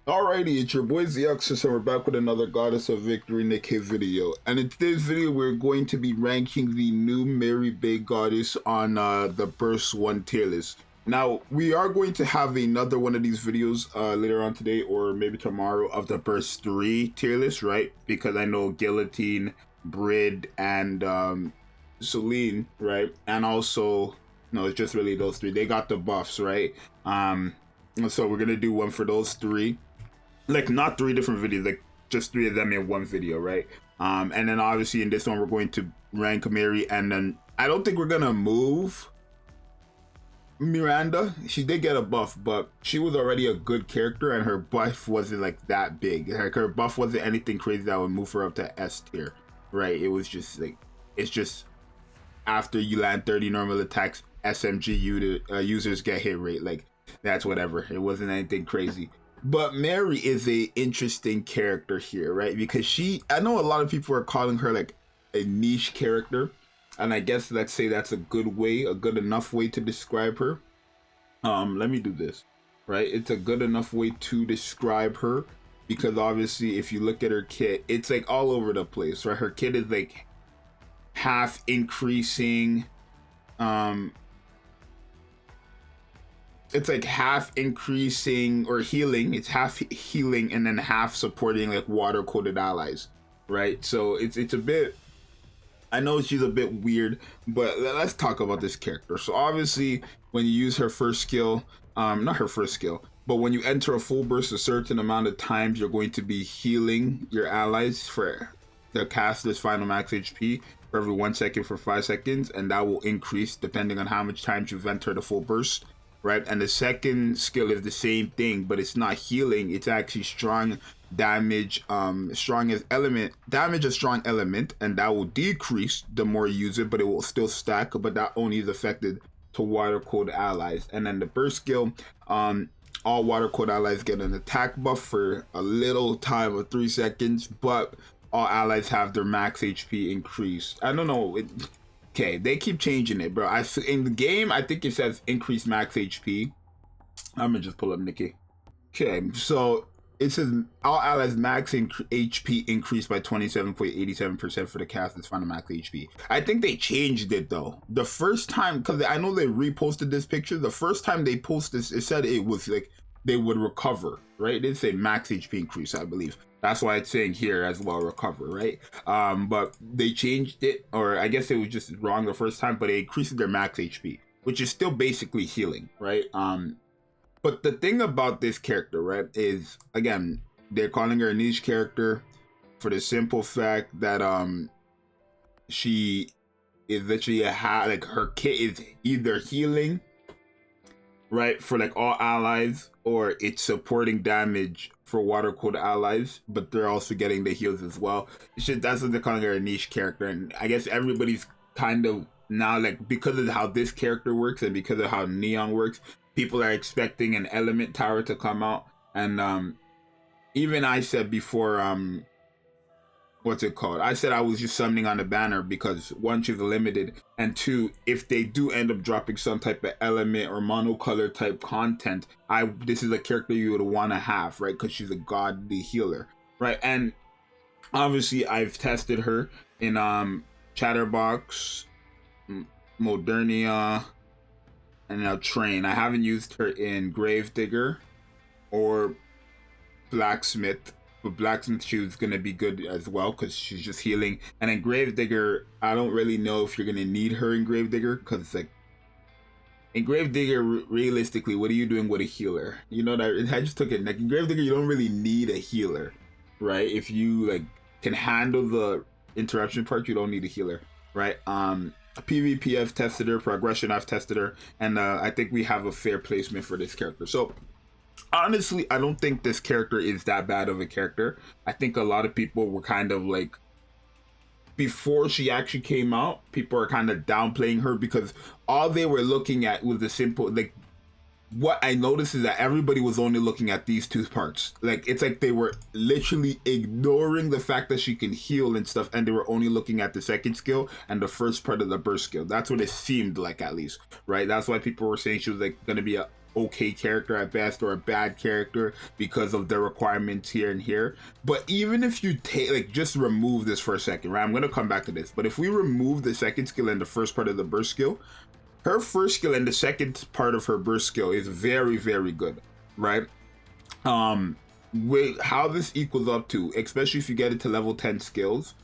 Alrighty, it's your boy Zxous, and we're back with another Goddess of Victory Nikke video. And in today's video, we're going to be ranking the new Mary Bay Goddess on the Burst 1 tier list. Now, we are going to have another one of these videos later on today or maybe tomorrow of the Burst 3 tier list, right? Because I know Guillotine, Brid, and Celine, right? And also, no, it's just really those three. They got the buffs, right? So we're going to do one for those three. Like, not three different videos, like just three of them in one video, right? And then obviously in this one we're going to rank Mary, and then I don't think we're gonna move Miranda. She did get a buff, but she was already a good character and her buff wasn't like that big. Like, her buff wasn't anything crazy that would move her up to S tier, right? It was just like, it's just after you land 30 normal attacks, SMG users get hit rate, like that's whatever. It wasn't anything crazy. But Mary is a interesting character here, right? Because I know a lot of people are calling her like a niche character, and I guess let's say that's a good enough way to describe her. Let me do this, right? It's a good enough way to describe her because obviously if you look at her kit, it's like all over the place, right? Her kit is like half increasing, it's like half increasing or healing. It's half healing and then half supporting like water coated allies, right? So it's a bit, I know she's a bit weird, but let's talk about this character. So obviously when you use her first skill, not her first skill, but when you enter a full burst a certain amount of times, you're going to be healing your allies for the caster's final max HP for every 1 second for 5 seconds, and that will increase depending on how much times you've entered a full burst. Right, and the second skill is the same thing, but it's not healing. It's actually strong damage, strong as element, damage a strong element, and that will decrease the more you use it, but it will still stack. But that only is affected to water code allies. And then the burst skill, all water code allies get an attack buff for a little time of 3 seconds, but all allies have their max HP increase. I don't know. Okay, they keep changing it, bro. In the game, I think it says increase max HP. I'm gonna just pull up Nikke. Okay, so it says all allies max HP increased by 27.87% for the caster's final max HP. I think they changed it though. The first time, because I know they reposted this picture, the first time they posted this, it said it was like they would recover, right? It didn't say max HP increase, I believe. That's why it's saying here as well, recover, right? But they changed it, or I guess it was just wrong the first time, but they increased their max HP, which is still basically healing, right? But the thing about this character, right, is, again, they're calling her a niche character for the simple fact that she is literally like her kit is either healing, right, for like all allies, or it's supporting damage for water code allies, but they're also getting the heals as well. It's just, that's what they're calling her, a niche character. And I guess everybody's kind of now, like, because of how this character works and because of how Neon works, people are expecting an element tower to come out. And even I said before, what's it called? I said I was just summoning on the banner because one, she's limited, and two, if they do end up dropping some type of element or monocolor type content, this is a character you would want to have, right? Because she's a godly healer, right? And obviously I've tested her in Chatterbox, Modernia, and now Train. I haven't used her in Gravedigger or Blacksmith. But Blacksmith, she was gonna be good as well because she's just healing. And in Gravedigger, I don't really know if you're gonna need her in Gravedigger, because it's like, in Gravedigger, realistically, what are you doing with a healer? You know, that I just took it. Like, in Gravedigger, you don't really need a healer, right? If you like can handle the interruption part, you don't need a healer, right? PvP, I've tested her. Progression, I've tested her, and I think we have a fair placement for this character. So honestly, I don't think this character is that bad of a character. I think a lot of people were kind of like, before she actually came out, people are kind of downplaying her because all they were looking at was the simple, like, what I noticed is that everybody was only looking at these two parts. Like, it's like they were literally ignoring the fact that she can heal and stuff, and they were only looking at the second skill and the first part of the burst skill. That's what it seemed like, at least, right? That's why people were saying she was like gonna be a okay character at best or a bad character because of the requirements here and here. But even if you take, like, just remove this for a second, right? I'm going to come back to this. But if we remove the second skill and the first part of the burst skill, her first skill and the second part of her burst skill is very, very good, right? With how this equals up to, especially if you get it to level 10 skills,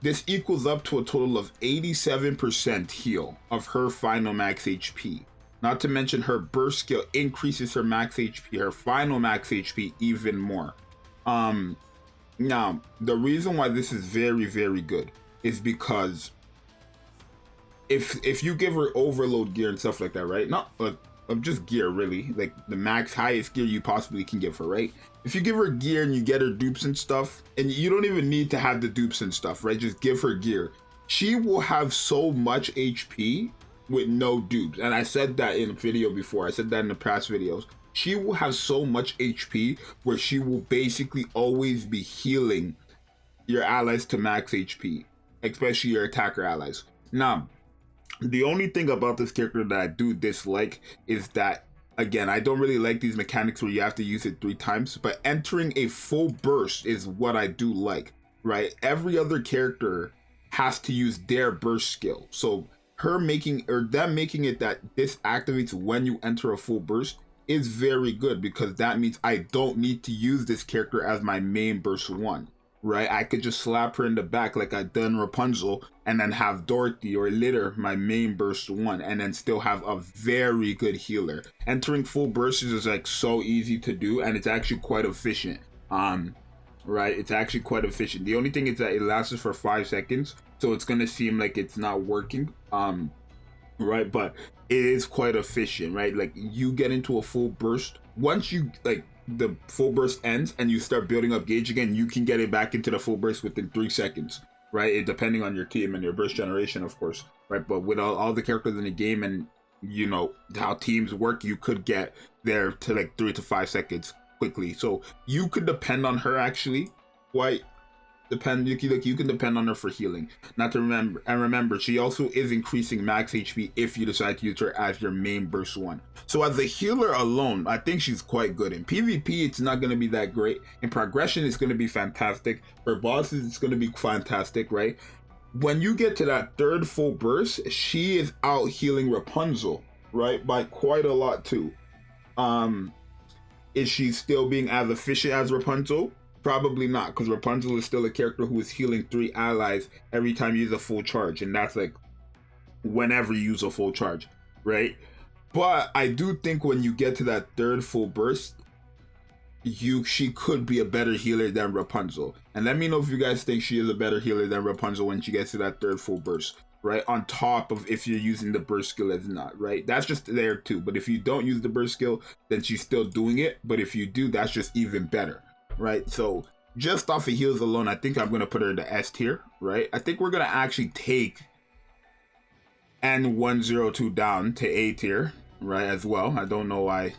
this equals up to a total of 87% heal of her final max HP. Not to mention her burst skill increases her max HP, her final max HP even more. Now, the reason why this is very, very good is because if you give her overload gear and stuff like that, right? Not just gear, really, like the max highest gear you possibly can give her, right? If you give her gear and you get her dupes and stuff, and you don't even need to have the dupes and stuff, right? Just give her gear. She will have so much HP with no dupes. And I said that in a video before. I said that in the past videos. She will have so much HP where she will basically always be healing your allies to max HP, especially your attacker allies. Now, the only thing about this character that I do dislike is that, again, I don't really like these mechanics where you have to use it 3 times, but entering a full burst is what I do like, right? Every other character has to use their burst skill. So her making, or them making it that this activates when you enter a full burst is very good, because that means I don't need to use this character as my main burst 1. Right, I could just slap her in the back like I done Rapunzel, and then have Dorothy or Litter my main burst 1, and then still have a very good healer. Entering full bursts is like so easy to do, and it's actually quite efficient. Right, it's actually quite efficient. The only thing is that it lasts for 5 seconds, so it's gonna seem like it's not working. Right, but it is quite efficient, right? Like, you get into a full burst once you the full burst ends and you start building up gauge again, you can get it back into the full burst within 3 seconds, right? Depending on your team and your burst generation, of course, right? But with all the characters in the game and, you know, how teams work, you could get there to like 3 to 5 seconds quickly. So you could depend on her, actually. You can depend on her for healing. Not to remember, she also is increasing max HP if you decide to use her as your main burst 1. So as a healer alone, I think she's quite good. In PvP, it's not going to be that great. In progression, it's going to be fantastic. For bosses, it's going to be fantastic, right? When you get to that 3rd full burst, she is out healing Rapunzel, right? By quite a lot too. Is she still being as efficient as Rapunzel? Probably not, because Rapunzel is still a character who is healing 3 allies every time you use a full charge, and that's like whenever you use a full charge, right? But I do think when you get to that 3rd full burst, she could be a better healer than Rapunzel. And let me know if you guys think she is a better healer than Rapunzel when she gets to that 3rd full burst, right? On top of if you're using the burst skill as not, right? That's just there too. But if you don't use the burst skill, then she's still doing it. But if you do, that's just even better. Right, so just off of heals alone, I think I'm going to put her in the S tier, right? I think we're going to actually take N102 down to A tier, right, as well. I don't know why.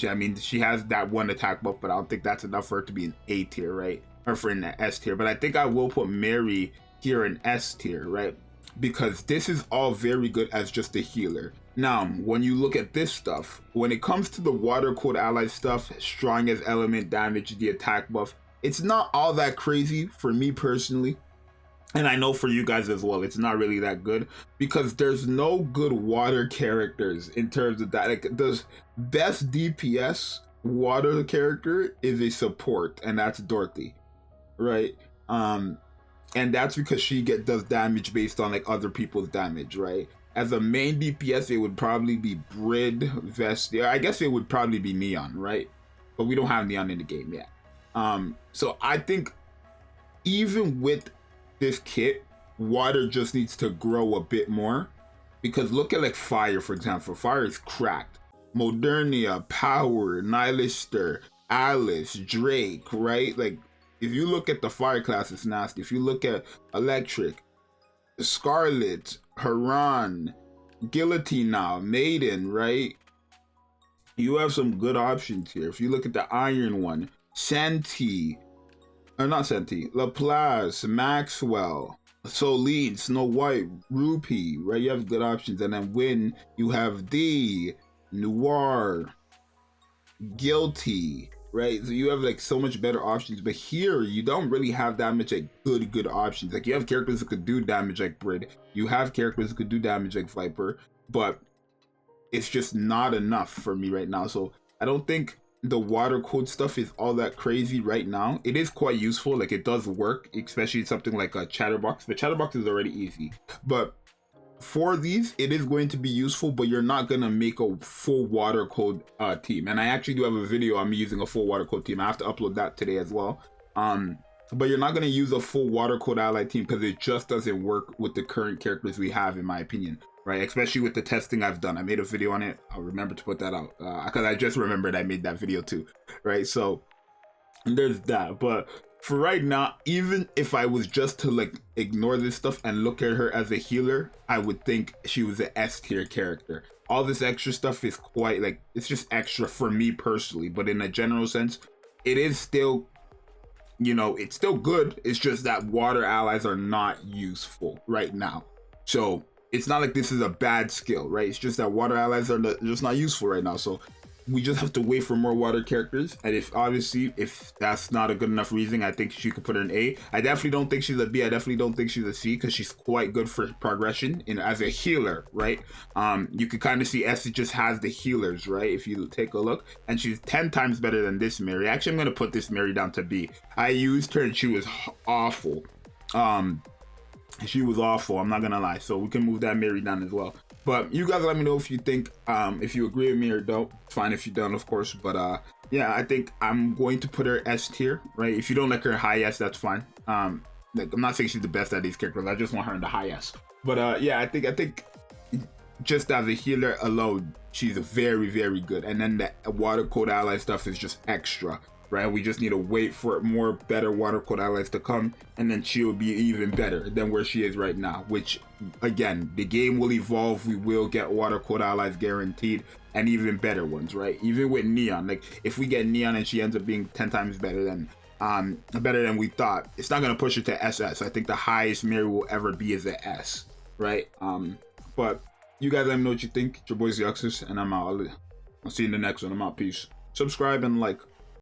I mean, she has that 1 attack buff, but I don't think that's enough for her to be an A tier, right? Or for in the S tier. But I think I will put Mary here in S tier, right? Because this is all very good as just a healer. Now, when you look at this stuff, when it comes to the water code ally stuff, strong as element damage, the attack buff, it's not all that crazy for me personally. And I know for you guys as well, it's not really that good, because there's no good water characters in terms of that. Like, the best DPS water character is a support, and that's Dorothy, right? And that's because she does damage based on like other people's damage, right? As a main DPS, it would probably be Brid, Vestia. I guess it would probably be Neon, right? But we don't have Neon in the game yet. So I think even with this kit, water just needs to grow a bit more. Because look at like Fire, for example. Fire is cracked. Modernia, Power, Nihilister, Alice, Drake, right? Like, if you look at the Fire class, it's nasty. If you look at Electric, Scarlet, Haran, Guillotine now, Maiden, right? You have some good options here. If you look at the Iron one, Senti, or not Senti, Laplace, Maxwell, Soline, Snow White, Rupee, right? You have good options. And then Win, you have D, Noir, guilty, right? So you have like so much better options, but here you don't really have that much like good options. Like you have characters that could do damage like Brid, you have characters that could do damage like Viper, but it's just not enough for me right now. So I don't think the water code stuff is all that crazy right now. It is quite useful, like it does work, especially something like a chatterbox. The chatterbox is already easy, but for these it is going to be useful, but you're not gonna make a full water code team. And I actually do have a video on me using a full water code team. I have to upload that today as well. But you're not gonna use a full water code ally team because it just doesn't work with the current characters we have, in my opinion, right? Especially with the testing I've done. I made a video on it. I'll remember to put that out because I just remembered I made that video too, right? So there's that. But for right now, even if I was just to like ignore this stuff and look at her as a healer, I would think she was an S tier character. All this extra stuff is quite like, it's just extra for me personally, but in a general sense, it is still, you know, it's still good. It's just that water allies are not useful right now. So it's not like this is a bad skill, right? It's just that water allies are just not useful right now. So we just have to wait for more water characters. And if that's not a good enough reason, I think she could put her in A. I definitely don't think she's a B. I definitely don't think she's a C, because she's quite good for progression as a healer, right? You could kind of see S just has the healers, right? If you take a look, and she's 10 times better than this Mary. Actually, I'm gonna put this Mary down to B. I used her and she was awful. She was awful, I'm not gonna lie. So we can move that Mary down as well. But you guys let me know if you think, if you agree with me or don't. It's fine if you don't, of course. But yeah, I think I'm going to put her S tier, right? If you don't like her high S, that's fine. Like, I'm not saying she's the best at these characters. I just want her in the high S. But yeah, I think just as a healer alone, she's very, very good. And then the water code ally stuff is just extra, right? We just need to wait for more better water code allies to come, and then she will be even better than where she is right now, which again, the game will evolve. We will get water code allies guaranteed, and even better ones, right? Even with Neon, like if we get Neon and she ends up being 10 times better than we thought, it's not going to push her to SS. I think the highest Mary will ever be is an S, right? But you guys let me know what you think. It's your boy Zxous, and I'm out. I'll see you in the next one. I'm out. Peace. Subscribe and like.